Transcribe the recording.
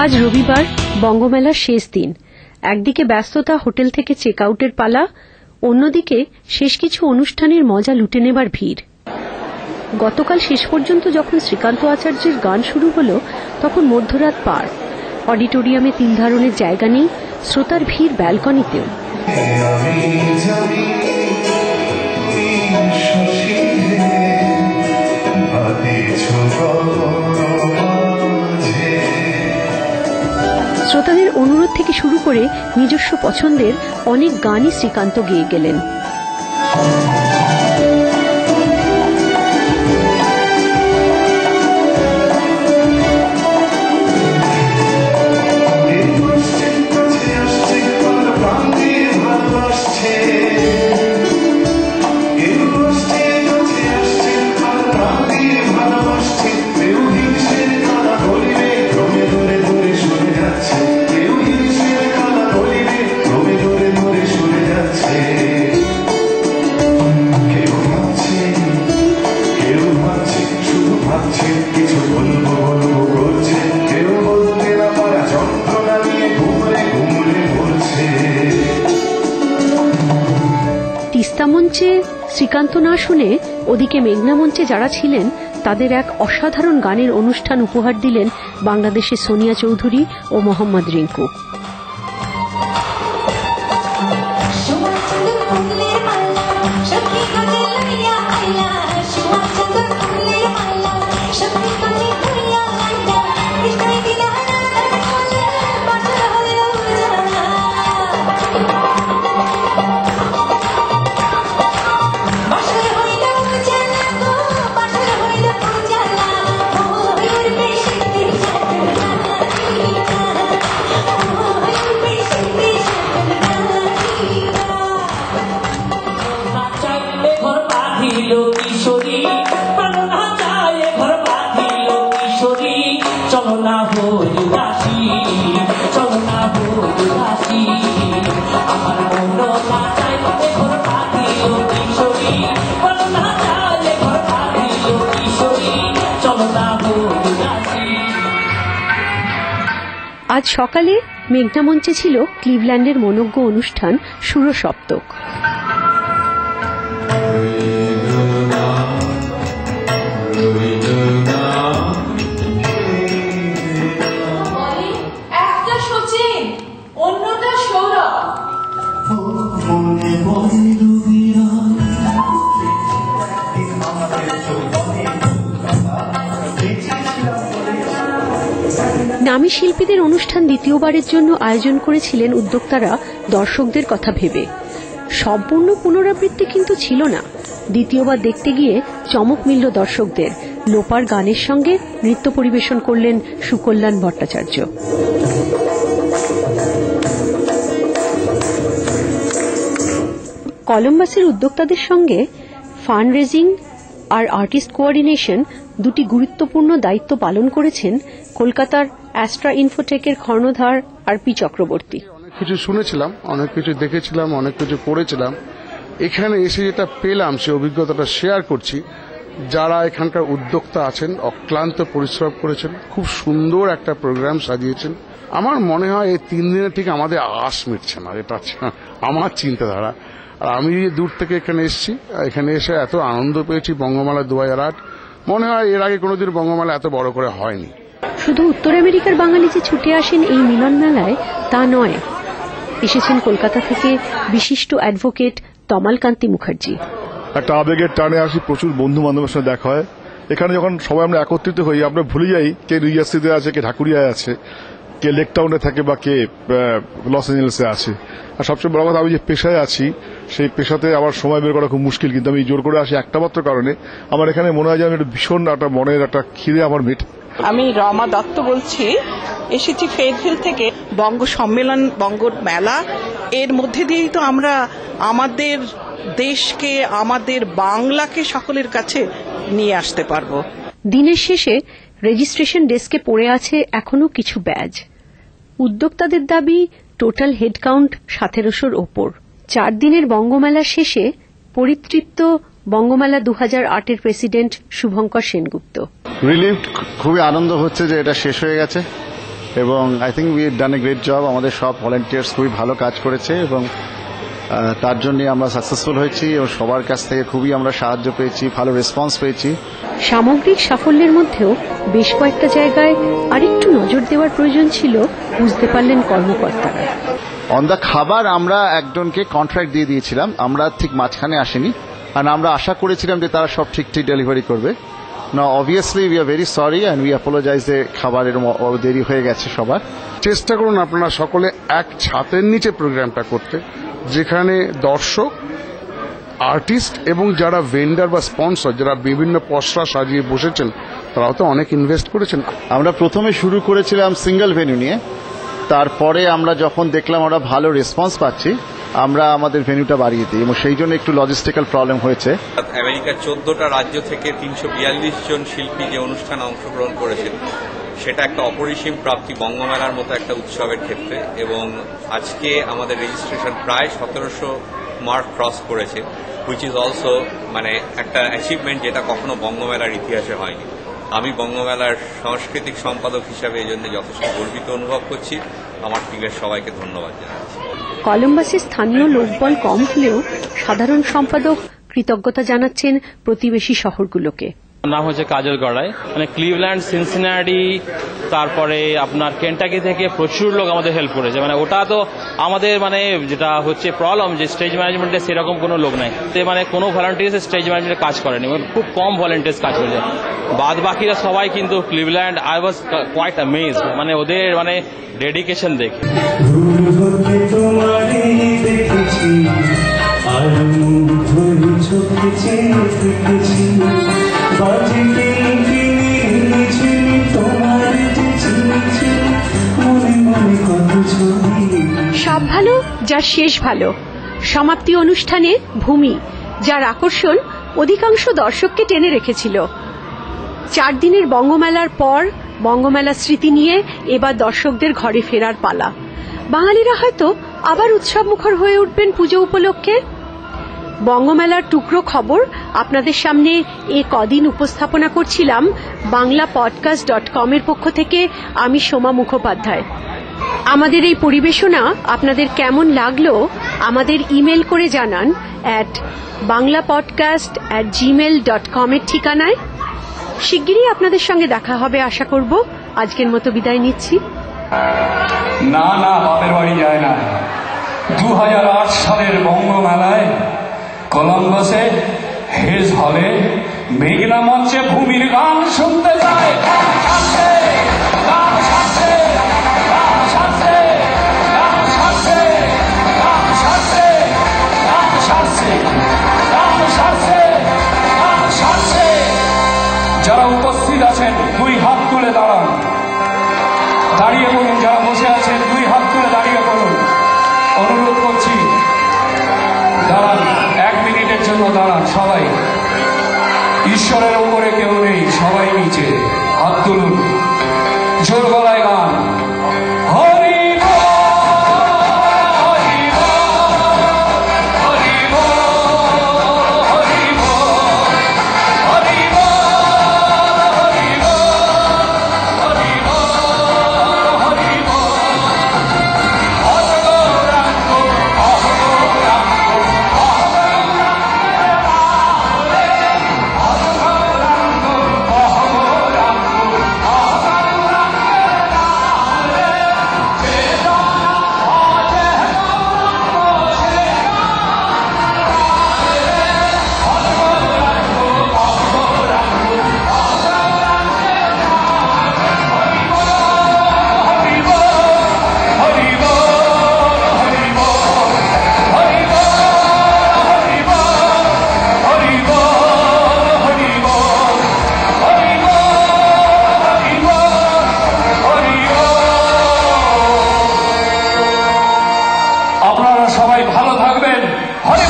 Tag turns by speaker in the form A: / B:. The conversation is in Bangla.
A: আজ রবিবার, বঙ্গমেলার শেষ দিন। একদিকে ব্যস্ততা, হোটেল থেকে চেক আউটের পালা, অন্যদিকে শেষ কিছু অনুষ্ঠানের মজা লুটে নেবার ভিড়। গতকাল শেষ পর্যন্ত যখন শ্রীকান্ত আচার্যের গান শুরু হল, তখন মধ্যরাত পার। অডিটোরিয়ামে 3 ধরনের জায়গা নেই, শ্রোতার ভিড় ব্যালকনিতেও। শ্রোতাদের অনুরোধ থেকে শুরু করে নিজস্ব পছন্দের অনেক গানই শ্রীকান্ত গেয়ে গেলেন। তিস্তা মঞ্চে শ্রীকান্ত না শুনে ওদিকে মেঘনা মঞ্চে যারা ছিলেন তাদের এক অসাধারণ গানের অনুষ্ঠান উপহার দিলেন বাংলাদেশের সোনিয়া চৌধুরী ও মোহাম্মদ রিঙ্কু। আজ সকালে মেঘনা মঞ্চে ছিল ক্লিভল্যান্ডের মনোজ্ঞ অনুষ্ঠান সুরসপ্তক। নামী শিল্পীদের অনুষ্ঠান দ্বিতীয়বারের জন্য আয়োজন করেছিলেন উদ্যোক্তারা দর্শকদের কথা ভেবে। সম্পূর্ণ পুনরাবৃত্তি কিন্তু ছিল না। দ্বিতীয়বার দেখতে গিয়ে চমক মিলল দর্শকদের। লোপার গানের সঙ্গে নৃত্য পরিবেশন করলেন সুকল্যাণ ভট্টাচার্য। কলম্বাসের উদ্যোক্তাদের সঙ্গে ফান্ড রেজিং আর আর্টিস্ট কোঅর্ডিনেশন দুটি গুরুত্বপূর্ণ দায়িত্ব পালন করেছেন কলকাতার অ্যাস্ট্রা ইনফোটেকের কর্ণধার আর.পি. চক্রবর্তী।
B: অনেক কিছু শুনেছিলাম, অনেক কিছু দেখেছিলাম, অনেক কিছু পড়েছিলাম। এখানে এসে যেটা পেলাম সে অভিজ্ঞতাটা শেয়ার করছি। যারা এখানকার উদ্যোক্তা আছেন অক্লান্ত পরিশ্রম করেছেন, খুব সুন্দর একটা প্রোগ্রাম সাজিয়েছেন। আমার মনে হয় এই 3 দিনে ঠিক আমাদের আশ মিটছে না, এটা আমার চিন্তাধারা। আর আমি যে দূর থেকে এখানে এসেছি, এখানে এসে এত আনন্দ পেয়েছি। বঙ্গমেলা 2008 মনে হয় এর আগে কোনোদিন বঙ্গমেলা এত বড় করে হয়নি।
A: শুধু উত্তর আমেরিকার বাঙালি যে ছুটে আসেন এই মিলন মেলায় তা নয়, এসেছেন কলকাতা থেকে বিশিষ্ট অ্যাডভোকেট তমালকান্তি মুখার্জি।
C: একটা আবেগের টানে আসি, প্রচুর বন্ধু বান্ধবের সঙ্গে দেখা হয়। এখানে যখন সবাই আমরা একত্রিত হই, আমরা ভুলে যাই কে নিউ জার্সিতে আছে, কে ঢাকুরিয়ায় আছে, কে লেক টাউনে থাকে বা কে লস অ্যাঞ্জেলেসে আছে। আর সবচেয়ে বড় কথা, আমি যে পেশায় আছি সেই পেশাতে আমার সময় বের করা খুব মুশকিল, কিন্তু আমি জোর করে আসি একটা মাত্র কারণে, আমার এখানে মনে হয় যে আমি একটা ভীষণ একটা মনের একটা খিদে আমার মেটে।
D: আমি রমা দত্ত বলছি, এসেছি ফেরহিল থেকে। বঙ্গ সম্মেলন, বঙ্গ মেলা, এর মধ্যে দিয়েই তো আমরা আমাদের দেশকে, আমাদের বাংলাকে সকলের কাছে নিয়ে আসতে পারবো।
A: দিনের শেষে রেজিস্ট্রেশন ডেস্কে পড়ে আছে এখনো কিছু ব্যাজ। উদ্যোক্তাদের দাবি টোটাল হেডকাউন্ট 1700-র ওপর। 4 দিনের বঙ্গমেলা শেষে পরিতৃপ্ত বঙ্গমেলা 2008-এর প্রেসিডেন্ট শুভঙ্কর সেনগুপ্ত।
E: রিলিফ, খুবই আনন্দ হচ্ছে যে এটা শেষ হয়ে গেছে। এবং I think we done a great job. আমাদের সব ভলেন্টিয়ার্স খুবই ভালো কাজ করেছে এবং তার জন্য আমরা সাকসেসফুল হয়েছি এবং সবার কাছ থেকে খুবই আমরা সাহায্য পেয়েছি, ভালো রেসপন্স পেয়েছি।
A: সামগ্রিক সাফল্যের মধ্যেও বেশ কয়েকটা জায়গায় আরেকটু নজর দেওয়ার প্রয়োজন ছিল, বুঝতে পারলেন কর্মকর্তারা।
E: অন দ্য খাবার আমরা একজনকে কন্ট্রাক্ট দিয়ে দিয়েছিলাম, আমরা ঠিক মাঝখানে আসিনি, আর আমরা আশা করেছিলাম যে তারা সব ঠিক ডেলিভারি করবে। না, obviously we are very sorry and we apologise যে খাবারের দেরি হয়ে গেছে সবার।
B: চেষ্টা করুন আপনারা সকলে এক ছাতের নিচে প্রোগ্রামটা করতে, যেখানে দর্শক, আর্টিস্ট এবং যারা ভেন্ডার বা স্পন্সর, যারা বিভিন্ন পসরা সাজিয়ে বসেছেন, তারাও তো অনেক ইনভেস্ট করেছেন।
E: আমরা প্রথমে শুরু করেছিলাম সিঙ্গেল ভেন্যু নিয়ে, তারপরে আমরা যখন দেখলাম আমরা ভালো রেসপন্স পাচ্ছি, আমরা আমাদের ভেন্যুটা বাড়িয়ে দিই এবং সেই জন্য একটু লজিস্টিক্যাল প্রবলেম হয়েছে।
F: আমেরিকার 14টা রাজ্য থেকে 342 জন শিল্পী যে অনুষ্ঠানে অংশগ্রহণ করেছেন, সেটা একটা অপরিসীম প্রাপ্তি বঙ্গমেলার মতো একটা উৎসবের ক্ষেত্রে। এবং আজকে আমাদের রেজিস্ট্রেশন প্রায় 1700 মার্ক ক্রস করেছে, হুইচ ইজ অলসো মানে একটা অ্যাচিভমেন্ট যেটা কখনো বঙ্গমেলার ইতিহাসে হয়নি। আমি বঙ্গমেলার সাংস্কৃতিক সম্পাদক হিসাবে এই জন্য যথেষ্ট গর্বিত অনুভব করছি। আমার টিমের সবাইকে ধন্যবাদ জানাচ্ছি।
A: কলম্বাসে স্থানীয় লোকবল কম হলেও সাধারণ সম্পাদক কৃতজ্ঞতা জানাচ্ছেন প্রতিবেশী শহরগুলোকে।
G: নাম হচ্ছে কাজল গড়াই, মানে ক্লিভল্যান্ড, সিনসিনাটি, তারপরে আপনার কেন্টাকি থেকে প্রচুর লোক আমাদের হেল্প করেছে। মানে ওটা তো আমাদের মানে যেটা হচ্ছে প্রবলেম যে স্টেজ ম্যানেজমেন্টে সেরকম কোনো লোক নাই, মানে কোনো ভলান্টিয়ার্স স্টেজ ম্যানেজমেন্টে কাজ করেনি, খুব কম ভলান্টিয়ার্স কাজ করেছে। বাদ বাকিরা সবাই কিন্তু Cleveland, I was quite amazed মানে ওদের মানে ডেডিকেশন দেখে।
A: সব ভালো যার শেষ ভালো। সমাপ্তি অনুষ্ঠানে ভূমি, যার আকর্ষণ অধিকাংশ দর্শককে টেনে রেখেছিল। 4 দিনের বঙ্গমেলার পর বঙ্গমেলার স্মৃতি নিয়ে এবার দর্শকদের ঘরে ফেরার পালা। বাঙালিরা হয়তো আবার উৎসব মুখর হয়ে উঠবেন পুজো উপলক্ষে। বঙ্গমেলার টুকরো খবর আপনাদের সামনে এ কদিন উপস্থাপনা করছিলাম BanglaPodcast.com এর পক্ষ থেকে আমি সোমা মুখোপাধ্যায়। আমাদের এই পরিবেশনা আপনাদের কেমন লাগলো আমাদের ইমেল করে জানান @banglapodcast@gmail.com এর ঠিকানায়। শিগগিরই আপনাদের সঙ্গে দেখা হবে আশা করব। আজকের মতো বিদায় নিচ্ছি।
H: না না, বাপের বাড়ি যায় না। 2008 সালের বঙ্গমেলায় কলম্বাসে হেজ হলে মেঘনা মঞ্চে ভূমির গান শুনতে যায়। যারা উপস্থিত আছেন 2 হাত তুলে দাঁড়ান, দাঁড়িয়ে বলুন। যারা বসে আছেন 2 হাত তুলে দাঁড়িয়ে বলুন। অনুরোধ করছি দাঁড়ান, 1 মিনিটের জন্য দাঁড়ান সবাই। ঈশ্বরের উপরে কেউ নেই, সবাই নিচে, হাত তুলুন, জোর গলায় গান। হরি সবাই ভালো থাকবেন। হরি